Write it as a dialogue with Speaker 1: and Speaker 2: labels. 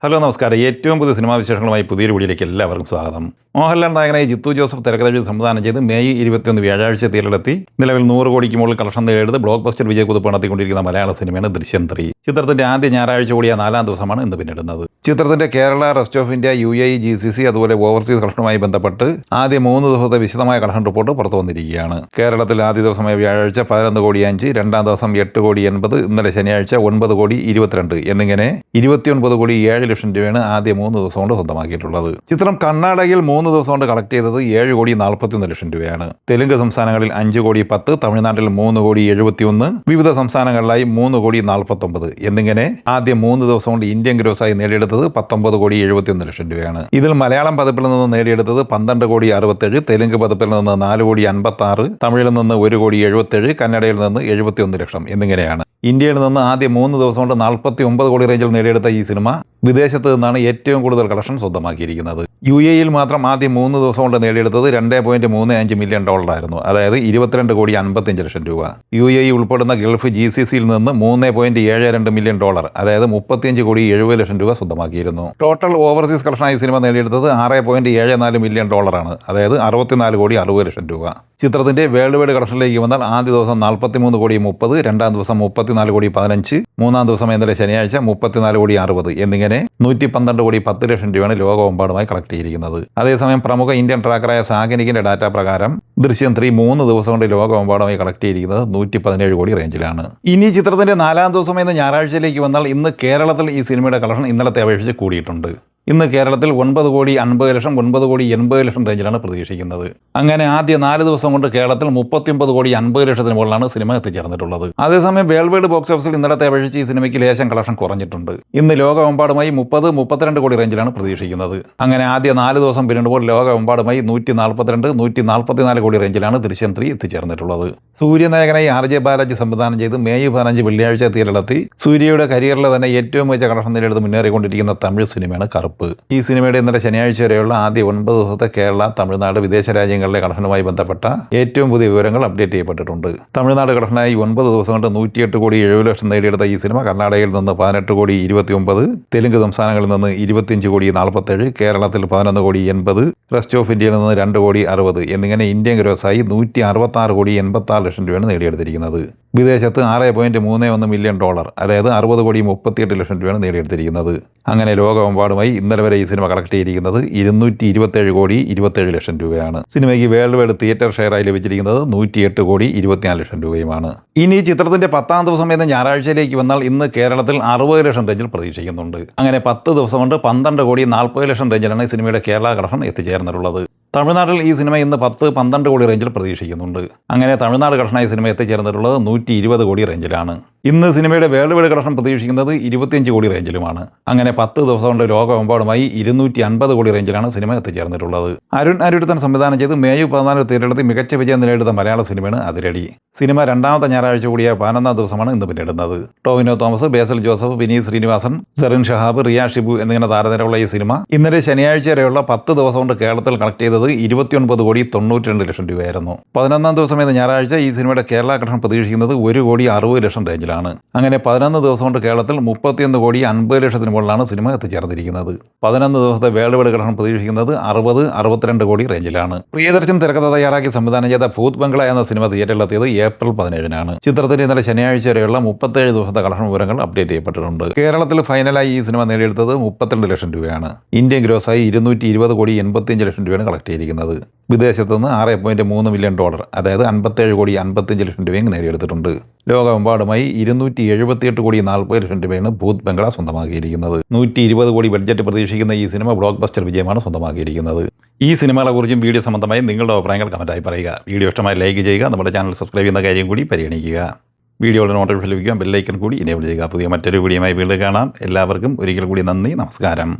Speaker 1: Hello നമസ്കാരം. ഏറ്റവും പുതിയ സിനിമാ വിശേഷങ്ങളുമായി പുതിയൊരു വീഡിയോയിലേക്ക് എല്ലാവർക്കും സ്വാഗതം. മോഹൻലാൽ നായകനായി ജിത്തു ജോസഫ് തിരക്കഥ സംവിധാനം ചെയ്ത് മെയ് 21 വ്യാഴാഴ്ച തിയേറ്ററിലെത്തി നിലവിൽ 100 കോടിക്ക് മുകളിൽ കളക്ഷൻ നേടിയത് ബ്ലോക്ക് ബസ്റ്റർ വിജയക്കുതിപ്പ് നടത്തിക്കൊണ്ടിരിക്കുന്ന മലയാള സിനിമയാണ് ദൃശ്യം 3. ചിത്രത്തിന്റെ ആദ്യ ഞായറാഴ്ച കൂടിയ 4-ാം ദിവസമാണ് ഇന്ന് പിന്നിടുന്നത്. ചിത്രത്തിന്റെ Kerala, rest of India, UAE, GCC അതുപോലെ ഓവർസീസ് കളക്ഷനുമായി ബന്ധപ്പെട്ട് ആദ്യ 3 ദിവസത്തെ വിശദമായ കളക്ഷൻ റിപ്പോർട്ട് പുറത്തു വന്നിരിക്കുകയാണ്. കേരളത്തിൽ ആദ്യ ദിവസമായ വ്യാഴാഴ്ച 11 കോടി 5, രണ്ടാം ദിവസം 8 കോടി 80, ഇന്നലെ ശനിയാഴ്ച 9 കോടി 22 എന്നിങ്ങനെ 29 കോടി 7 ലക്ഷം രൂപയാണ് ആദ്യ 3 ദിവസം കൊണ്ട് സ്വന്തമാക്കിയിട്ടുള്ളത്. ചിത്രം കർണാടകയിൽ 3 ദിവസം കൊണ്ട് കളക്ട് ചെയ്തത് 7 കോടി 41 ലക്ഷം രൂപയാണ്. തെലുങ്ക് സംസ്ഥാനങ്ങളിൽ 5 കോടി 10, തമിഴ്നാട്ടിൽ 3 കോടി 71, വിവിധ സംസ്ഥാനങ്ങളിലായി 3 കോടി 49 എന്നിങ്ങനെ ആദ്യ 3 ദിവസം കൊണ്ട് ഇന്ത്യൻ ഗ്രോസായി നേടിയെടുത്തത് 19 കോടി 71 ലക്ഷം രൂപയാണ്. ഇതിൽ മലയാളം പതിപ്പിൽ നിന്ന് നേടിയെടുത്തത് 12 കോടി 67, തെലുങ്ക് പതിപ്പിൽ നിന്ന് 4 കോടി 56, തമിഴിൽ നിന്ന് 1 കോടി 77, കന്നഡയിൽ നിന്ന് 71 ലക്ഷം എന്നിങ്ങനെയാണ്. ഇന്ത്യയിൽ നിന്ന് ആദ്യ 3 ദിവസം കൊണ്ട് 49 കോടി റേഞ്ചിൽ നേടിയെടുത്ത ഈ സിനിമ വിദേശത്ത് നിന്നാണ് ഏറ്റവും കൂടുതൽ കളക്ഷൻ സ്വന്തമാക്കിയിരിക്കുന്നത്. UAEയിൽ മാത്രം ആദ്യ 3 ദിവസം കൊണ്ട് നേടിയെടുത്തത് $2.35 മില്യൺ ആയിരുന്നു. അതായത് 22 കോടി 55 ലക്ഷം രൂപ. UAE ഉൾപ്പെടുന്ന ഗൾഫ് GCCയിൽ നിന്ന് $3.72 മില്യൺ, അതായത് 35 കോടി 70 ലക്ഷം രൂപ സ്വന്തമാക്കിയിരുന്നു. ടോട്ടൽ ഓവർസീസ് കളക്ഷനായി സിനിമ നേടിയെടുത്തത് $6.74 മില്യൺ ആണ്, അതായത് 64 കോടി 60 ലക്ഷം രൂപ. ചിത്രത്തിന്റെ വേൾഡ് വൈഡ് കളക്ഷനിലേക്ക് വന്നാൽ ആദ്യ ദിവസം 43 കോടി 30, രണ്ടാം ദിവസം 34 കോടി 15, മൂന്നാം ദിവസം ഇന്നലെ ശനിയാഴ്ച 34 കോടി 60 എന്നിങ്ങനെ 112 കോടി 10 ലക്ഷം രൂപയാണ് ലോകമെമ്പാടുമായി കളക്ട് ചെയ്തിരിക്കുന്നത്. അതേസമയം പ്രമുഖ ഇന്ത്യൻ ട്രാക്കറായ സാഗനിക്കിന്റെ ഡാറ്റ പ്രകാരം ദൃശ്യം 3 3 ദിവസം കൊണ്ട് ലോകമെമ്പാടുമായി കളക്ട് ചെയ്തിരിക്കുന്നത് 117 കോടി റേഞ്ചിലാണ്. ഇനി ചിത്രത്തിന്റെ 4-ാം ദിവസം എന്ന ഞായറാഴ്ചയിലേക്ക് വന്നാൽ ഇന്ന് കേരളത്തിൽ ഈ സിനിമയുടെ കളക്ഷൻ ഇന്നലത്തെ അപേക്ഷിച്ച് കൂടിയിട്ടുണ്ട്. ഇന്ന് കേരളത്തിൽ 9 കോടി 50 ലക്ഷം 9 കോടി 80 ലക്ഷം റേഞ്ചിലാണ് പ്രതീക്ഷിക്കുന്നത്. അങ്ങനെ ആദ്യ 4 ദിവസം കൊണ്ട് കേരളത്തിൽ 39 കോടി 50 ലക്ഷത്തിന് മുകളിലാണ് സിനിമ എത്തിച്ചേർന്നിട്ടുള്ളത്. അതേസമയം വേൾഡ് വൈഡ് ബോക്സ് ഓഫീസിൽ ഇന്നലത്തെ അപേക്ഷിച്ച് ഈ സിനിമയ്ക്ക് ലേശം കളക്ഷൻ കുറഞ്ഞിട്ടുണ്ട്. ഇന്ന് ലോകമെമ്പാടുമായി 30-32 കോടി റേഞ്ചിലാണ് പ്രതീക്ഷിക്കുന്നത്. അങ്ങനെ ആദ്യ 4 ദിവസം പിന്നിടുമ്പോൾ ലോകമെമ്പാടുമായി 142-144 കോടി റേഞ്ചിലാണ് ദൃശ്യം 3 എത്തിച്ചേർന്നിട്ടുള്ളത്. സൂര്യനായകനായി RJ ബാലാജി സംവിധാനം ചെയ്ത് മെയ് 15 വെള്ളിയാഴ്ച തിയേറ്ററിലെത്തി സൂര്യയുടെ കരിയറിലെ തന്നെ ഏറ്റവും മികച്ച കളക്ഷൻ നേടിയെടുത്ത് മുന്നേറിക്കൊണ്ടിരിക്കുന്ന തമിഴ് സിനിമയാണ് കറുപ്പ്. ഈ സിനിമയുടെ ഇന്നലെ ശനിയാഴ്ച വരെയുള്ള ആദ്യ 9 ദിവസത്തെ കേരള, തമിഴ്നാട്, വിദേശ രാജ്യങ്ങളിലെ കളക്ഷനുമായി ബന്ധപ്പെട്ട ഏറ്റവും പുതിയ വിവരങ്ങൾ അപ്ഡേറ്റ് ചെയ്യപ്പെട്ടിട്ടുണ്ട്. തമിഴ്നാട് കളക്ഷനായി 9 ദിവസം കൊണ്ട് 108 കോടി 70 ലക്ഷം നേടിയെടുത്ത ഈ സിനിമ കർണാടകയിൽ നിന്ന് 18 കോടി 29, തെലുങ്ക് സംസ്ഥാനങ്ങളിൽ നിന്ന് 25 കോടി 47, കേരളത്തിൽ 11 കോടി 80, റെസ്റ്റ് ഓഫ് ഇന്ത്യയിൽ നിന്ന് 2 കോടി 60 എന്നിങ്ങനെ ഇന്ത്യൻ ഗ്രോസായി 166 കോടി 86 ലക്ഷം രൂപയാണ് നേടിയെടുത്തിരിക്കുന്നത്. വിദേശത്ത് $6.31 മില്യൺ, അതായത് 60 കോടി 38 ലക്ഷം രൂപയാണ് നേടിയെടുത്തിരിക്കുന്നത്. അങ്ങനെ ലോകമെമ്പാടുമായി ഇന്നലെ വരെ ഈ സിനിമ കളക്ട് ചെയ്തിരിക്കുന്നത് 227 കോടി 27 ലക്ഷം രൂപയാണ്. സിനിമയ്ക്ക് വേൾഡ് വൈഡ് തിയേറ്റർ ഷെയറായി ലഭിച്ചിരിക്കുന്നത് 108 കോടി 24 ലക്ഷം രൂപയുമാണ്. ഇനി ചിത്രത്തിന്റെ 10-ാം ദിവസം എന്ന ഞായറാഴ്ചയിലേക്ക് വന്നാൽ ഇന്ന് കേരളത്തിൽ 60 ലക്ഷം റേഞ്ചിൽ പ്രതീക്ഷിക്കുന്നുണ്ട്. അങ്ങനെ 10 ദിവസം കൊണ്ട് 12 കോടി 40 ലക്ഷം റേഞ്ചിലാണ് ഈ സിനിമയുടെ കേരള കളക്ഷൻ എത്തിച്ചേർന്നിട്ടുള്ളത്. തമിഴ്നാട്ടിൽ ഈ സിനിമ ഇന്ന് 10-12 കോടി റേഞ്ചിൽ പ്രതീക്ഷിക്കുന്നുണ്ട്. അങ്ങനെ തമിഴ്നാട് കളക്ഷനായി സിനിമ എത്തിച്ചേർന്നിട്ടുള്ളത് 120 കോടി റേഞ്ചിലാണ്. ഇന്ന് സിനിമയുടെ വേൾഡ് വൈഡ് കളക്ഷൻ പ്രതീക്ഷിക്കുന്നത് 25 കോടി റേഞ്ചിലുമാണ്. അങ്ങനെ 10 ദിവസം കൊണ്ട് ലോകമെമ്പാടുമായി 250 കോടി റേഞ്ചിലാണ് സിനിമ എത്തിച്ചേർന്നിട്ടുള്ളത്. അരുൺ അരുടുത്തൻ സംവിധാനം ചെയ്ത് മെയ് 14 തിയേറ്ററിലെത്തി മികച്ച വിജയം നേടിയെടുത്ത മലയാള സിനിമയാണ് അതിരടി. സിനിമ രണ്ടാമത്തെ ഞായറാഴ്ച കൂടിയ 11-ാം ദിവസമാണ് ഇന്ന് പിന്നിടുന്നത്. ടോവിനോ തോമസ്, ബേസിൽ ജോസഫ്, വിനീത് ശ്രീനിവാസൻ, സെറിൻ ഷഹാബ്, റിയ ഷിബു എന്നിങ്ങനെ താരനിരയുള്ള ഈ സിനിമ ഇന്നലെ ശനിയാഴ്ച വരെയുള്ള 10 ദിവസം കൊണ്ട് കേരളത്തിൽ കളക്ട് ചെയ്തത് 29 കോടി 92 ലക്ഷം രൂപയായിരുന്നു. 11-ാം ദിവസം എന്ന ഞായറാഴ്ച ഈ സിനിമയുടെ കേരള കളക്ഷൻ പ്രതീക്ഷിക്കുന്നത് 1 കോടി 60 ലക്ഷം റേഞ്ചിലാണ്. അങ്ങനെ 11 ദിവസം കൊണ്ട് കേരളത്തിൽ 31 കോടി 50 ലക്ഷത്തിന് മുകളിലാണ് സിനിമ എത്തിച്ചേർന്നിരിക്കുന്നത്. 11 ദിവസത്തെ വേൾഡ് വൈഡ് കളക്ഷൻ പ്രതീക്ഷിക്കുന്നത് 60-62 കോടി റേഞ്ചിലാണ്. പ്രിയദർശൻ തിരക്കഥ തയ്യാറാക്കി സംവിധാനം ചെയ്ത ഭൂത് ബംഗ്ല എന്ന സിനിമ തിയേറ്ററിലെത്തിയത് ഏപ്രിൽ 17-നാണ്. ചിത്രത്തിന്റെ ഇന്നലെ ശനിയാഴ്ച വരെയുള്ള 37 ദിവസത്തെ കളക്ഷൻ വിവരങ്ങൾ അപ്ഡേറ്റ് ചെയ്യപ്പെട്ടിട്ടുണ്ട്. കേരളത്തിൽ ഫൈനലായി ഈ സിനിമ നേടിയെടുത്തത് 32 ലക്ഷം രൂപയാണ്. ഇന്ത്യൻ ഗ്രോസായി 220 കോടി 85 ലക്ഷം രൂപയാണ് കളക്ട് ചെയ്തിരിക്കുന്നത്. വിദേശത്ത് നിന്ന് $6.3 മില്യൺ, അതായത് 57 കോടി 55 ലക്ഷം രൂപയും നേടിയെടുത്തിട്ടുണ്ട്. ലോകമെമ്പാടുമായി 278 കോടി 40 ലക്ഷം രൂപയാണ് ഭൂത് ബംഗ്ല സ്വന്തമാക്കിയിരിക്കുന്നത്. 120 കോടി ബഡ്ജറ്റ് പ്രതീക്ഷിക്കുന്ന ഈ സിനിമ ബ്ലോക്ക് ബസ്റ്റർ വിജയമാണ് സ്വന്തമാക്കിയിരിക്കുന്നത്. ഈ സിനിമകളെക്കുറിച്ചും വീഡിയോ സംബന്ധമായി നിങ്ങളുടെ അഭിപ്രായങ്ങൾ കമൻറ്റായി പറയുക. വീഡിയോ ഇഷ്ടമായി ലൈക്ക് ചെയ്യുക. നമ്മുടെ ചാനൽ സബ്സ്ക്രൈബ് ചെയ്യുന്ന കാര്യം കൂടി പരിഗണിക്കുക. വീഡിയോയുടെ നോട്ടിഫിക്കേഷൻ ലഭിക്കാൻ ബെല്ലൈക്കൺ കൂടി എനേബിൾ ചെയ്യുക. പുതിയ മറ്റൊരു വീഡിയോയുമായി വീണ്ടും കാണാം. എല്ലാവർക്കും ഒരിക്കൽ കൂടി നന്ദി, നമസ്കാരം.